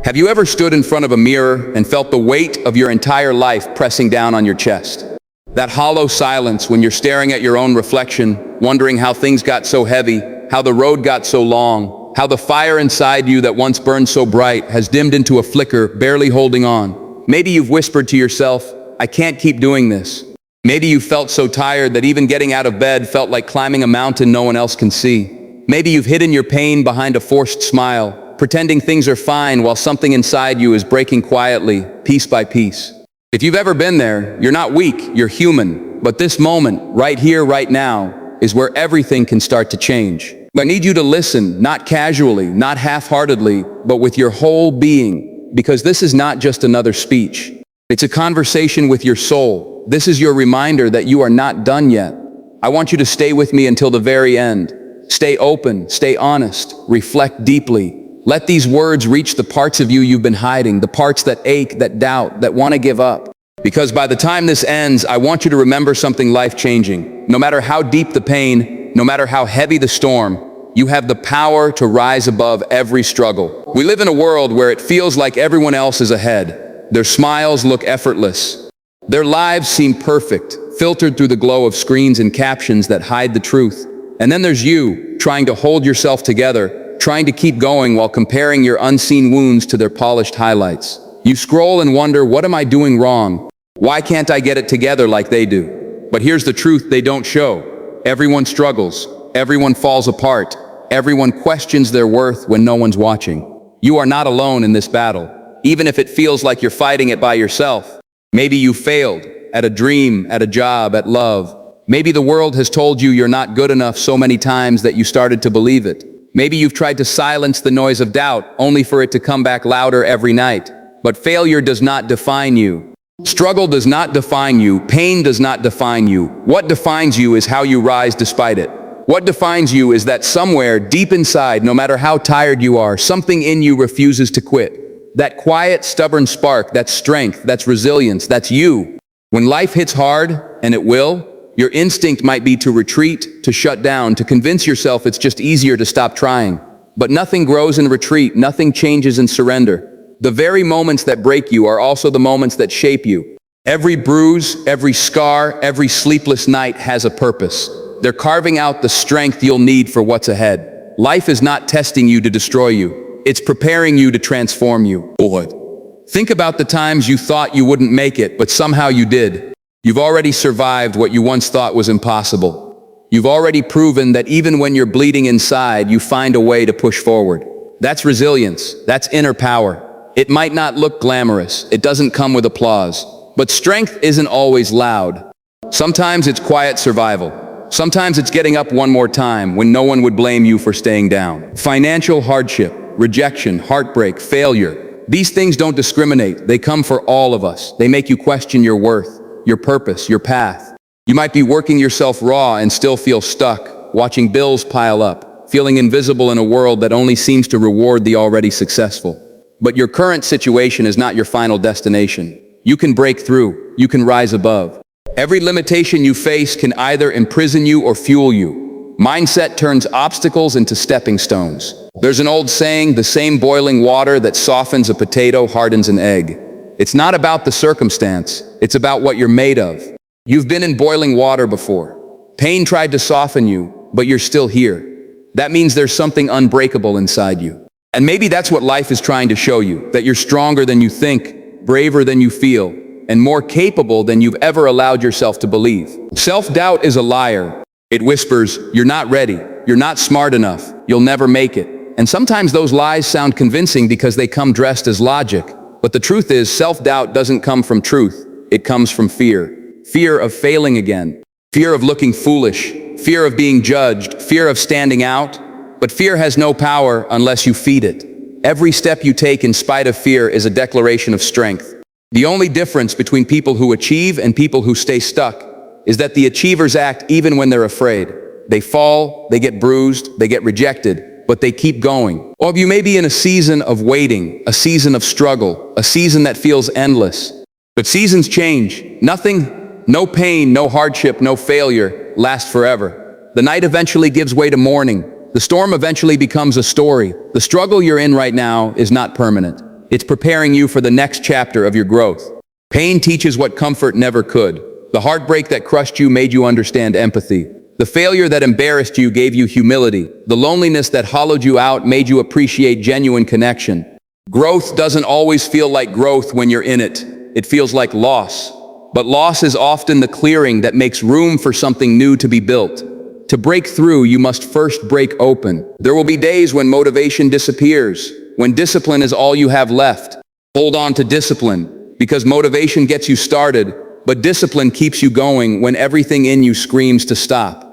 Have you ever stood in front of a mirror and felt the weight of your entire life pressing down on your chest? That hollow silence when you're staring at your own reflection, wondering how things got so heavy, how the road got so long, how the fire inside you that once burned so bright has dimmed into a flicker, barely holding on. Maybe you've whispered to yourself, "I can't keep doing this." Maybe you felt so tired that even getting out of bed felt like climbing a mountain no one else can see. Maybe you've hidden your pain behind a forced smile, pretending things are fine while something inside you is breaking quietly, piece by piece. If you've ever been there, you're not weak, you're human. But this moment, right here, right now, is where everything can start to change. I need you to listen, not casually, not half-heartedly, but with your whole being, because this is not just another speech. It's a conversation with your soul. This is your reminder that you are not done yet. I want you to stay with me until the very end. Stay open, stay honest, reflect deeply. Let these words reach the parts of you you've been hiding, the parts that ache, that doubt, that want to give up. Because by the time this ends, I want you to remember something life-changing. No matter how deep the pain, no matter how heavy the storm, you have the power to rise above every struggle. We live in a world where it feels like everyone else is ahead. Their smiles look effortless. Their lives seem perfect, filtered through the glow of screens and captions that hide the truth. And then there's you, trying to hold yourself together, trying to keep going while comparing your unseen wounds to their polished highlights. You scroll and wonder, what am I doing wrong? Why can't I get it together like they do? But here's the truth they don't show. Everyone struggles. Everyone falls apart. Everyone questions their worth when no one's watching. You are not alone in this battle, even if it feels like you're fighting it by yourself. Maybe you failed at a dream, at a job, at love. Maybe the world has told you you're not good enough so many times that you started to believe it. Maybe you've tried to silence the noise of doubt, only for it to come back louder every night. But failure does not define you. Struggle does not define you. Pain does not define you. What defines you is how you rise despite it. What defines you is that somewhere deep inside, no matter how tired you are, something in you refuses to quit. That quiet, stubborn spark, that's strength, that's resilience, that's you. When life hits hard, and it will, your instinct might be to retreat, to shut down, to convince yourself it's just easier to stop trying. But nothing grows in retreat, nothing changes in surrender. The very moments that break you are also the moments that shape you. Every bruise, every scar, every sleepless night has a purpose. They're carving out the strength you'll need for what's ahead. Life is not testing you to destroy you. It's preparing you to transform you. Think about the times you thought you wouldn't make it, but somehow you did. You've already survived what you once thought was impossible. You've already proven that even when you're bleeding inside, you find a way to push forward. That's resilience. That's inner power. It might not look glamorous. It doesn't come with applause. But strength isn't always loud. Sometimes it's quiet survival. Sometimes it's getting up one more time when no one would blame you for staying down. Financial hardship, rejection, heartbreak, failure. These things don't discriminate. They come for all of us. They make you question your worth, your purpose, your path. You might be working yourself raw and still feel stuck, watching bills pile up, feeling invisible in a world that only seems to reward the already successful. But your current situation is not your final destination. You can break through. You can rise above. Every limitation you face can either imprison you or fuel you. Mindset turns obstacles into stepping stones. There's an old saying, the same boiling water that softens a potato hardens an egg. It's not about the circumstance. It's about what you're made of. You've been in boiling water before. Pain tried to soften you, but you're still here. That means there's something unbreakable inside you. And maybe that's what life is trying to show you, that you're stronger than you think, braver than you feel, and more capable than you've ever allowed yourself to believe. Self-doubt is a liar. It whispers, you're not ready, you're not smart enough, you'll never make it. And sometimes those lies sound convincing because they come dressed as logic. But the truth is, self-doubt doesn't come from truth. It comes from fear. Fear of failing again. Fear of looking foolish. Fear of being judged. Fear of standing out. But fear has no power unless you feed it. Every step you take in spite of fear is a declaration of strength. The only difference between people who achieve and people who stay stuck is that the achievers act even when they're afraid. They fall, they get bruised, they get rejected, but they keep going. Or you may be in a season of waiting, a season of struggle, a season that feels endless. But seasons change. Nothing, no pain, no hardship, no failure lasts forever. The night eventually gives way to morning. The storm eventually becomes a story. The struggle you're in right now is not permanent. It's preparing you for the next chapter of your growth. Pain teaches what comfort never could. The heartbreak that crushed you made you understand empathy. The failure that embarrassed you gave you humility. The loneliness that hollowed you out made you appreciate genuine connection. Growth doesn't always feel like growth when you're in it. It feels like loss. But loss is often the clearing that makes room for something new to be built. To break through, you must first break open. There will be days when motivation disappears, when discipline is all you have left. Hold on to discipline, because motivation gets you started, but discipline keeps you going when everything in you screams to stop.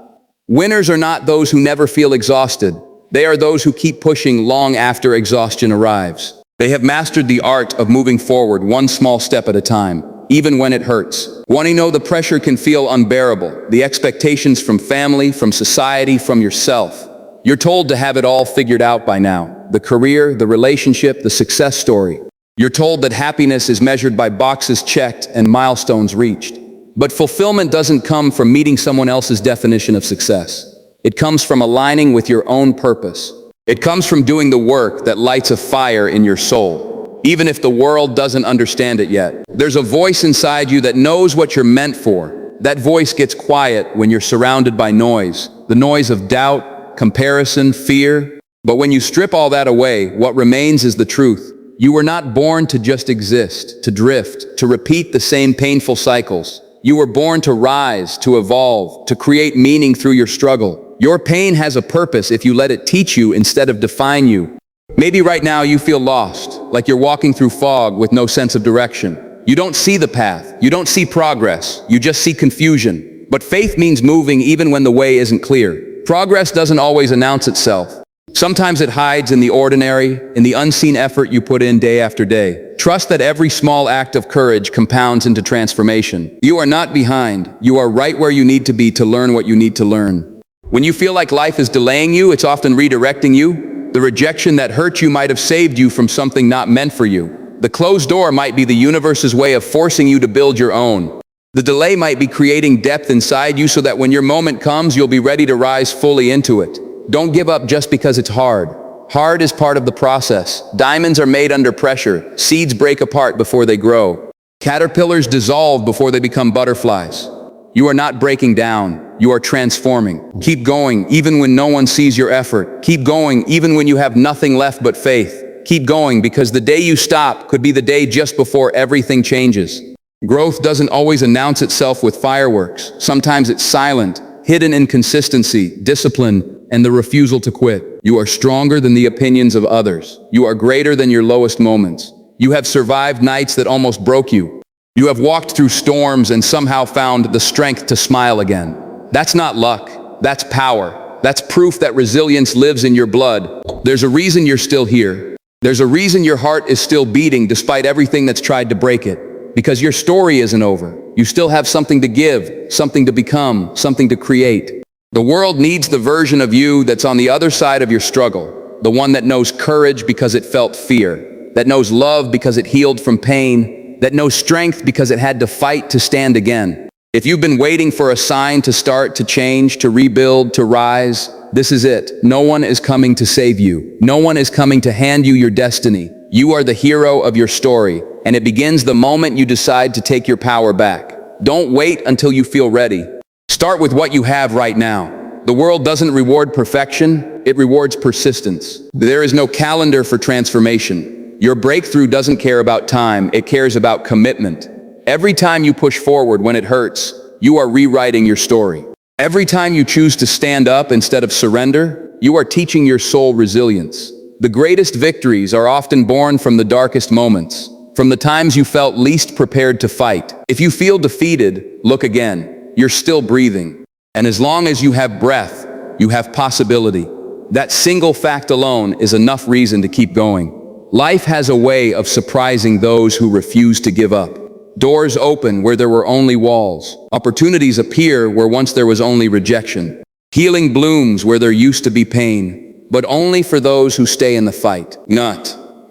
Winners are not those who never feel exhausted. They are those who keep pushing long after exhaustion arrives. They have mastered the art of moving forward one small step at a time, even when it hurts. When you know the pressure can feel unbearable, the expectations from family, from society, from yourself. You're told to have it all figured out by now. The career, the relationship, the success story. You're told that happiness is measured by boxes checked and milestones reached. But fulfillment doesn't come from meeting someone else's definition of success. It comes from aligning with your own purpose. It comes from doing the work that lights a fire in your soul, even if the world doesn't understand it yet. There's a voice inside you that knows what you're meant for. That voice gets quiet when you're surrounded by noise, the noise of doubt, comparison, fear. But when you strip all that away, what remains is the truth. You were not born to just exist, to drift, to repeat the same painful cycles. You were born to rise, to evolve, to create meaning through your struggle. Your pain has a purpose if you let it teach you instead of define you. Maybe right now you feel lost, like you're walking through fog with no sense of direction. You don't see the path, you don't see progress, you just see confusion. But faith means moving even when the way isn't clear. Progress doesn't always announce itself. Sometimes it hides in the ordinary, in the unseen effort you put in day after day. Trust that every small act of courage compounds into transformation. You are not behind, you are right where you need to be to learn what you need to learn. When you feel like life is delaying you, it's often redirecting you. The rejection that hurt you might have saved you from something not meant for you. The closed door might be the universe's way of forcing you to build your own. The delay might be creating depth inside you so that when your moment comes, you'll be ready to rise fully into it. Don't give up just because it's hard. Hard is part of the process. Diamonds are made under pressure. Seeds break apart before they grow. Caterpillars dissolve before they become butterflies. You are not breaking down. You are transforming. Keep going even when no one sees your effort. Keep going even when you have nothing left but faith. Keep going because the day you stop could be the day just before everything changes. Growth doesn't always announce itself with fireworks. Sometimes it's silent, hidden in consistency, discipline, and the refusal to quit. You are stronger than the opinions of others. You are greater than your lowest moments. You have survived nights that almost broke you. You have walked through storms and somehow found the strength to smile again. That's not luck. That's power. That's proof that resilience lives in your blood. There's a reason you're still here. There's a reason your heart is still beating despite everything that's tried to break it. Because your story isn't over. You still have something to give, something to become, something to create. The world needs the version of you that's on the other side of your struggle. The one that knows courage because it felt fear. That knows love because it healed from pain. That knows strength because it had to fight to stand again. If you've been waiting for a sign to start, to change, to rebuild, to rise, this is it. No one is coming to save you. No one is coming to hand you your destiny. You are the hero of your story, and it begins the moment you decide to take your power back. Don't wait until you feel ready. Start with what you have right now. The world doesn't reward perfection, it rewards persistence. There is no calendar for transformation. Your breakthrough doesn't care about time, it cares about commitment. Every time you push forward when it hurts, you are rewriting your story. Every time you choose to stand up instead of surrender, you are teaching your soul resilience. The greatest victories are often born from the darkest moments, from the times you felt least prepared to fight. If you feel defeated, look again. You're still breathing. And as long as you have breath, you have possibility. That single fact alone is enough reason to keep going. Life has a way of surprising those who refuse to give up. Doors open where there were only walls. Opportunities appear where once there was only rejection. Healing blooms where there used to be pain, but only for those who stay in the fight.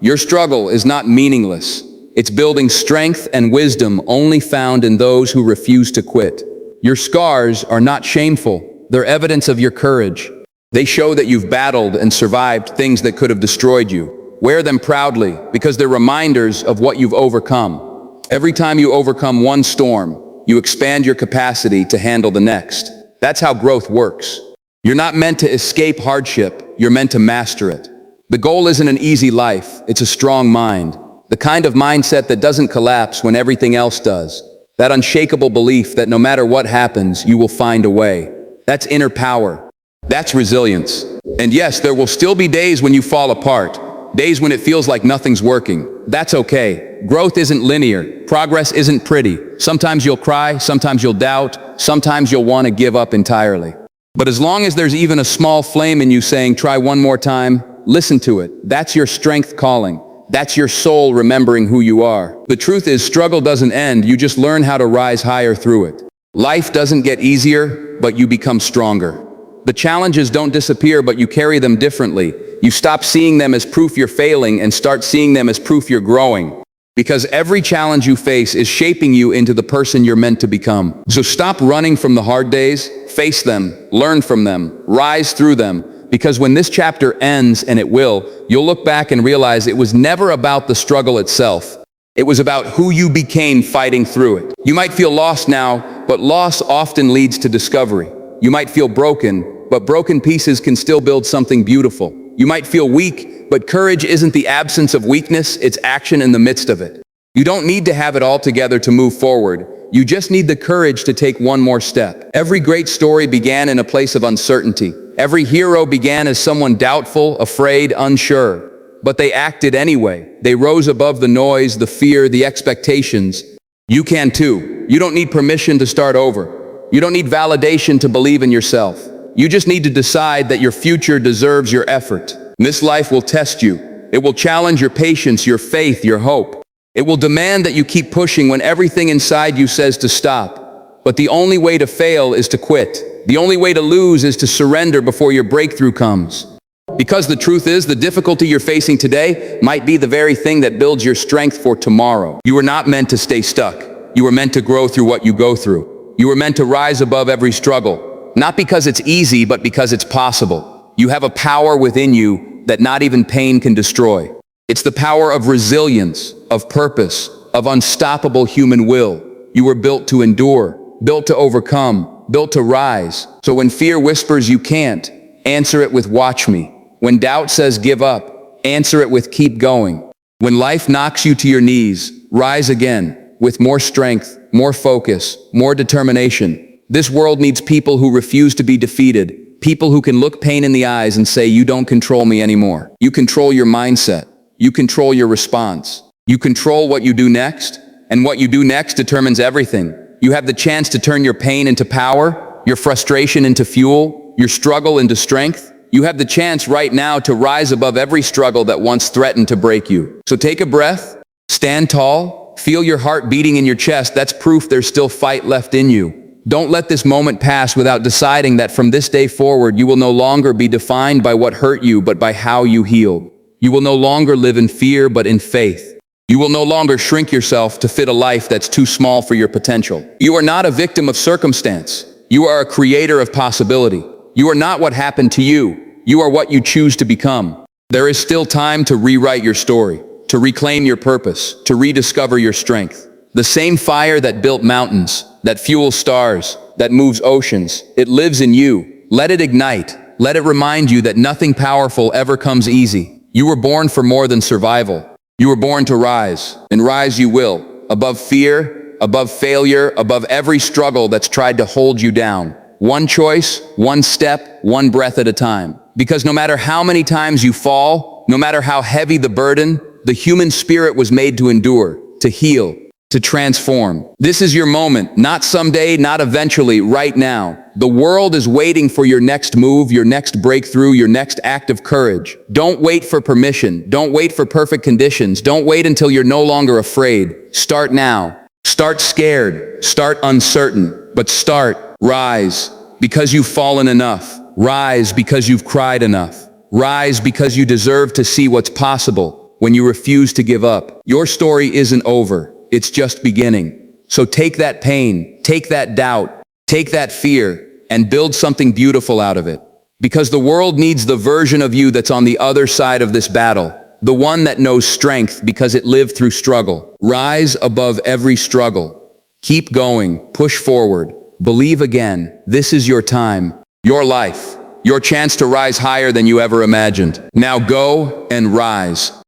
Your struggle is not meaningless. It's building strength and wisdom only found in those who refuse to quit. Your scars are not shameful. They're evidence of your courage. They show that you've battled and survived things that could have destroyed you. Wear them proudly because they're reminders of what you've overcome. Every time you overcome one storm, you expand your capacity to handle the next. That's how growth works. You're not meant to escape hardship, you're meant to master it. The goal isn't an easy life, it's a strong mind. The kind of mindset that doesn't collapse when everything else does. That unshakable belief that no matter what happens, you will find a way. That's inner power. That's resilience. And yes, there will still be days when you fall apart. Days when it feels like nothing's working. That's okay. Growth isn't linear. Progress isn't pretty. Sometimes you'll cry, sometimes you'll doubt, sometimes you'll want to give up entirely. But as long as there's even a small flame in you saying, try one more time, listen to it. That's your strength calling. That's your soul remembering who you are. The truth is, struggle doesn't end. You just learn how to rise higher through it. Life doesn't get easier, but you become stronger. The challenges don't disappear, but you carry them differently. You stop seeing them as proof you're failing and start seeing them as proof you're growing. Because every challenge you face is shaping you into the person you're meant to become. So stop running from the hard days, face them, learn from them, rise through them. Because when this chapter ends, and it will, you'll look back and realize it was never about the struggle itself. It was about who you became fighting through it. You might feel lost now, but loss often leads to discovery. You might feel broken, but broken pieces can still build something beautiful. You might feel weak, but courage isn't the absence of weakness, it's action in the midst of it. You don't need to have it all together to move forward. You just need the courage to take one more step. Every great story began in a place of uncertainty. Every hero began as someone doubtful, afraid, unsure. But they acted anyway. They rose above the noise, the fear, the expectations. You can too. You don't need permission to start over. You don't need validation to believe in yourself. You just need to decide that your future deserves your effort. This life will test you. It will challenge your patience, your faith, your hope. It will demand that you keep pushing when everything inside you says to stop. But the only way to fail is to quit. The only way to lose is to surrender before your breakthrough comes. Because the truth is, the difficulty you're facing today might be the very thing that builds your strength for tomorrow. You were not meant to stay stuck. You were meant to grow through what you go through. You were meant to rise above every struggle. Not because it's easy, but because it's possible. You have a power within you that not even pain can destroy. It's the power of resilience, of purpose, of unstoppable human will. You were built to endure, built to overcome, built to rise. So when fear whispers you can't, answer it with watch me. When doubt says give up, answer it with keep going. When life knocks you to your knees, rise again with more strength, more focus, more determination. This world needs people who refuse to be defeated, people who can look pain in the eyes and say, you don't control me anymore. You control your mindset. You control your response. You control what you do next, and what you do next determines everything. You have the chance to turn your pain into power, your frustration into fuel, your struggle into strength. You have the chance right now to rise above every struggle that once threatened to break you. So take a breath, stand tall, feel your heart beating in your chest. That's proof there's still fight left in you. Don't let this moment pass without deciding that from this day forward, you will no longer be defined by what hurt you, but by how you healed. You will no longer live in fear, but in faith. You will no longer shrink yourself to fit a life that's too small for your potential. You are not a victim of circumstance. You are a creator of possibility. You are not what happened to you. You are what you choose to become. There is still time to rewrite your story, to reclaim your purpose, to rediscover your strength. The same fire that built mountains, that fuels stars, that moves oceans, it lives in you. Let it ignite. Let it remind you that nothing powerful ever comes easy. You were born for more than survival. You were born to rise, and rise you will, above fear, above failure, above every struggle that's tried to hold you down. One choice, one step, one breath at a time. Because no matter how many times you fall, no matter how heavy the burden, the human spirit was made to endure, to heal, to transform. This is your moment, not someday, not eventually, right now. The world is waiting for your next move, your next breakthrough, your next act of courage. Don't wait for permission. Don't wait for perfect conditions. Don't wait until you're no longer afraid. Start now. Start scared. Start uncertain. But start. Rise because you've fallen enough. Rise because you've cried enough. Rise because you deserve to see what's possible when you refuse to give up. Your story isn't over. It's just beginning. So take that pain, take that doubt, take that fear, and build something beautiful out of it. Because the world needs the version of you that's on the other side of this battle. the one that knows strength because it lived through struggle. Rise above every struggle. Keep going, push forward, believe again. This is your time, your life, your chance to rise higher than you ever imagined. Now go and rise.